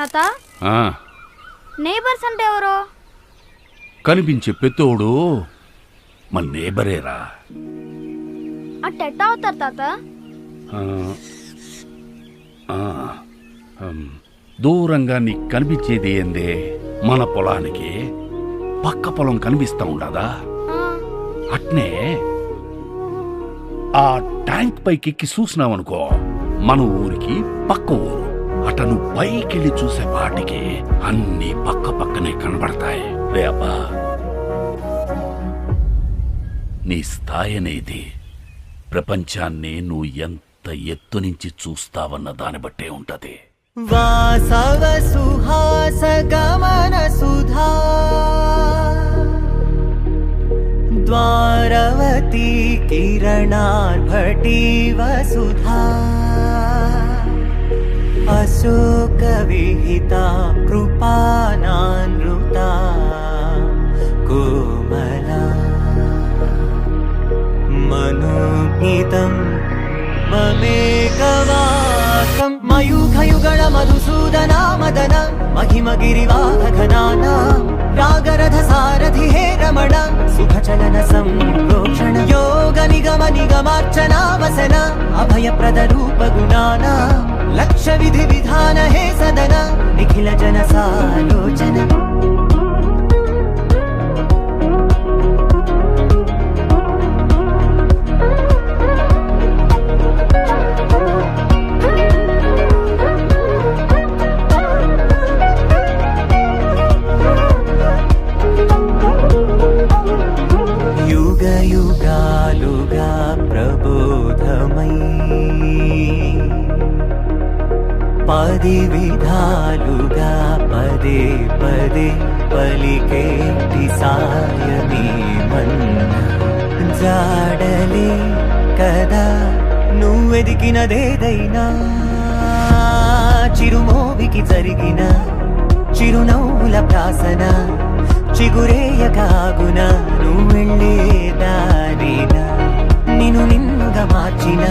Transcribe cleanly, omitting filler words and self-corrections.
తాత నేబర్స్ అంటే ఎవరో? కనిపించే పెత్తోడు మన నేబరేరా. అట్టెట్టా అవుతారు తాత? దూరంగా నీకు కనిపించేది ఏందే? మన పొలానికి పక్క పొలం కనిపిస్తా ఉండదా? అట్నే ఆ ట్యాంక్ పైకెక్కి చూసినావనుకో మన ఊరికి పక్క ఊరు. అటను పైకెళ్ళి చూసే పాటికి అన్ని పక్క పక్కనే కనబడతాయి. రే అబ్బా, నీ స్థాయి అనేది ప్రపంచాన్ని నువ్వు ఎంత ఎత్తు నుంచి చూస్తావన్న దాన్ని బట్టే ఉంటది. వాసవ సుహాస గమన సుధా ద్వారవతి కిరణార్భటి వసుధా అశోక విహిత కృపానానృత కోమలా మనోగీతం మమేకవాసం మయూఖయుగళ మధుసూదన మదన మహిమగిరివాహఘనానా రాగరథ సారథి హే రమణ సుఖచలన సంప్రోక్షణ యోగ నిగమ నిగమార్చనా వసన అభయప్రద రూప గుణానా లక్ష్య విధి విధాన హే సదన నిఖిల జన సాలోచన యుగాలుగా ప్రబోధమై పది విధాలుగా పదే పదే పలికేటి సాయమే మన్న జాడలే కదా నువ్వెదికినదేదైనా చిరుమోవికి జరిగిన చిరునవ్వుల ప్రాసన చిగురేయకాగున నువ్వెళ్ళే దారిన నిన్నుగా మార్చిన